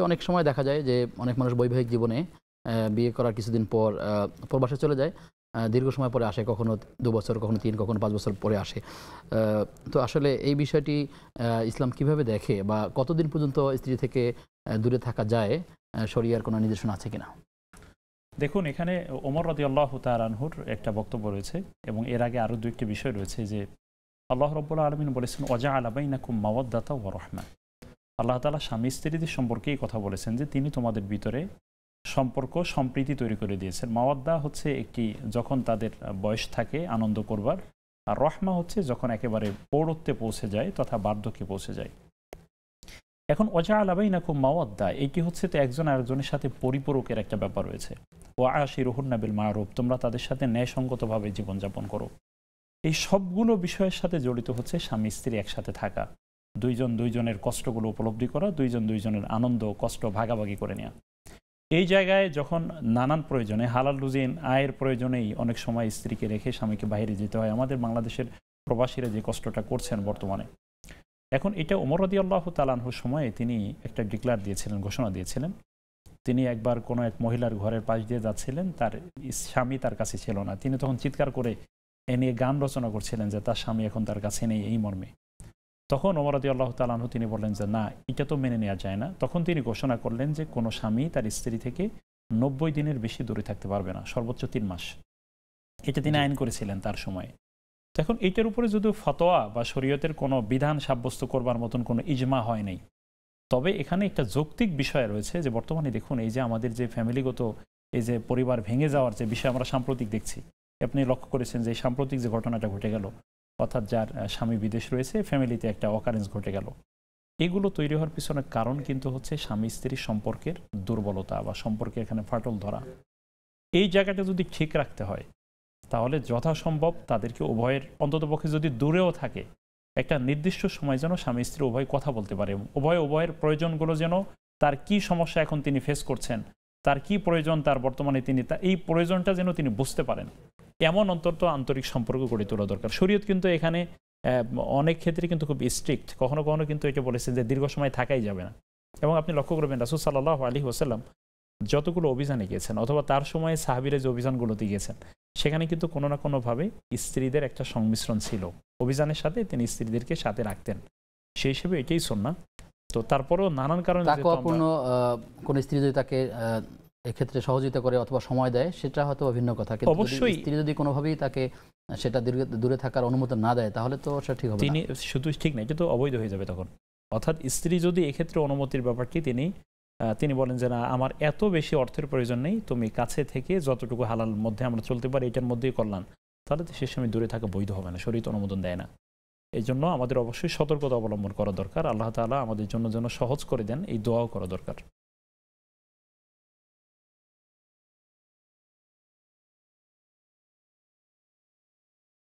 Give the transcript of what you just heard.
অনেক সময় দেখা যায় যে অনেক মানুষ বৈবাহিক জীবনে বিয়ে করার কিছুদিন পর প্রবাসে চলে যায়। দীর্ঘ সময় পরে আসে, কখনো ২ বছর, কখনো ৩, কখনো ৫ বছর পরে আসে। তো আসলে এই বিষয়টি ইসলাম কিভাবে দেখে বা কতদিন পর্যন্ত স্ত্রী থেকে দূরে থাকা যায়? শরিয়ার কোনো নির্দেশনা আছে কিনা? দেখুন, এখানে ওমর রাদিয়াল্লাহু তাআলা আনহুর একটা বক্তব্য রয়েছে এবং এর আগে আরও ২ টি বিষয় রয়েছে যে আল্লাহ রাব্বুল আলামিন বলেছেন ওয়াজাআলা বাইনাকুম মাওয়াদ্দাতা ওয়া রাহমা। আল্লাহ তাআলা স্বামী স্ত্রীদের সম্পর্কেই কথা বলেছেন যে তিনি তোমাদের ভিতরে সম্পর্ক সম্প্রীতি তৈরি করে দিয়েছেন। মাওয়াদ্দা হচ্ছে একটি যখন তাদের বয়স থাকে আনন্দ করবার, আর রহমা হচ্ছে যখন একেবারে প্রৌঢ়ত্বে পৌঁছে যায় তথা বার্ধক্যে পৌঁছে যায়। এখন ওয়াজাআলা বাইনাকুম মাওয়াদ্দা এটি হচ্ছে তো একজন আরেকজনের সাথে পরিপূরকের একটা ব্যাপার রয়েছে। ওয়া আশিরুহুন্না বিল মারুফ, তোমরা তাদের সাথে ন্যায়সঙ্গতভাবে জীবনযাপন করো। এই সবগুলো বিষয়ের সাথে জড়িত হচ্ছে স্বামী স্ত্রী একসাথে থাকা, দুইজন দুইজনের কষ্টগুলো উপলব্ধি করা, দুইজন দুইজনের আনন্দ কষ্ট ভাগাভাগি করে নেওয়া। এই জায়গায় যখন নানান প্রয়োজনে হালাল রুজিন আয়ের প্রয়োজনেই অনেক সময় স্ত্রীকে রেখে স্বামীকে বাইরে যেতে হয়। আমাদের বাংলাদেশের প্রবাসীরা যে কষ্টটা করছেন বর্তমানে, এখন এটা ওমর রাদিয়াল্লাহু তাআলা আনহুর সময়ে তিনি একটা ডিক্লার দিয়েছিলেন, ঘোষণা দিয়েছিলেন। তিনি একবার কোনো এক মহিলার ঘরের পাশ দিয়ে যাচ্ছিলেন, তার স্বামী তার কাছে ছিল না। তিনি তখন চিৎকার করে এ নিয়ে গান রচনা করছিলেন যে তার স্বামী এখন তার কাছে নেই, এই মর্মে। তখন ওমর রাদিয়াল্লাহু তাআলা আনহু তিনি বললেন যে না, এটা তো মেনে নেওয়া যায় না। তখন তিনি ঘোষণা করলেন যে কোনো স্বামী তার স্ত্রী থেকে ৯০ দিনের বেশি দূরে থাকতে পারবে না, সর্বোচ্চ ৩ মাস। এটা তিনি আইন করেছিলেন তার সময়ে। এখন এইটার উপরে যদিও ফতোয়া বা শরীয়তের কোনো বিধান সাব্যস্ত করবার মতন কোনো ইজমা হয় নাই। তবে এখানে একটা যৌক্তিক বিষয় রয়েছে যে বর্তমানে দেখুন এই যে আমাদের যে ফ্যামিলিগত এই যে পরিবার ভেঙে যাওয়ার যে বিষয় আমরা সাম্প্রতিক দেখছি, আপনি লক্ষ্য করেছেন যে সাম্প্রতিক যে ঘটনাটা ঘটে গেল, অর্থাৎ যার স্বামী বিদেশ রয়েছে, ফ্যামিলিতে একটা অকারেন্স ঘটে গেল, এগুলো তৈরি হওয়ার পিছনে কারণ কিন্তু হচ্ছে স্বামী স্ত্রীর সম্পর্কের দুর্বলতা বা সম্পর্কে এখানে ফাটল ধরা। এই জায়গাটা যদি ঠিক রাখতে হয় তাহলে যথাসম্ভব তাদেরকে উভয়ের অন্ততপক্ষে যদি দূরেও থাকে একটা নির্দিষ্ট সময় যেন স্বামী স্ত্রী উভয় কথা বলতে পারে, উভয়ের প্রয়োজনগুলো যেন, তার কি সমস্যা এখন তিনি ফেস করছেন, তার কি প্রয়োজন, তার বর্তমানে তিনি এই প্রয়োজনটা যেন তিনি বুঝতে পারেন, এমন অন্তত আন্তরিক সম্পর্ক গড়ে তোলা দরকার। শরীয়ত কিন্তু এখানে অনেক ক্ষেত্রে কিন্তু খুব স্ট্রিক্ট, কখনো কখনো কিন্তু এটা বলেছে যে দীর্ঘ সময় থাকাই যাবে না। এবং আপনি লক্ষ্য করবেন রাসূল সাল্লাল্লাহু আলাইহি ওয়াসাল্লাম যতগুলো অভিযানে গিয়েছেন অথবা তার সময়ে সাহাবীরা যে অভিযানগুলোতে গিয়েছেন, সেখানে কিন্তু কোনো না কোনোভাবে স্ত্রীদের একটা সংমিশ্রণ ছিল। অভিযানের সাথে তিনি স্ত্রীদেরকে সাথে রাখতেন, সেই হিসেবে এটাই সুন্নাহ। তো তারপরেও নানান কারণে তাকওয়াপূর্ণ কোন স্ত্রী যদি তাকে এক্ষেত্রে সহযোগিতা করে অথবা সময় দেয়, সেটা হয়তো ভিন্ন কথা। কিন্তু অবশ্যই স্ত্রী যদি কোনোভাবেই তাকে সেটা দূরে থাকার অনুমোদন না দেয়, তাহলে তো সেটা ঠিক হবে না। তিনি শুধু ঠিক না, এটা তো অবৈধ হয়ে যাবে তখন। অর্থাৎ স্ত্রী যদি এক্ষেত্রে অনুমতির ব্যাপারটি তিনি বলেন যে না, আমার এত বেশি অর্থের প্রয়োজন নেই, তুমি কাছে থেকে যতটুকু হালাল মধ্যে আমরা চলতে পারি এটার মধ্যেই করলাম, তাহলে তো সে সময় দূরে থাকা বৈধ হবে না, শরীয়ত অনুমোদন দেয় না। এই জন্য আমাদের অবশ্যই সতর্কতা অবলম্বন করা দরকার। আল্লাহ তাআলা আমাদের জন্য যেন সহজ করে দেন, এই দোয়াও করা দরকার।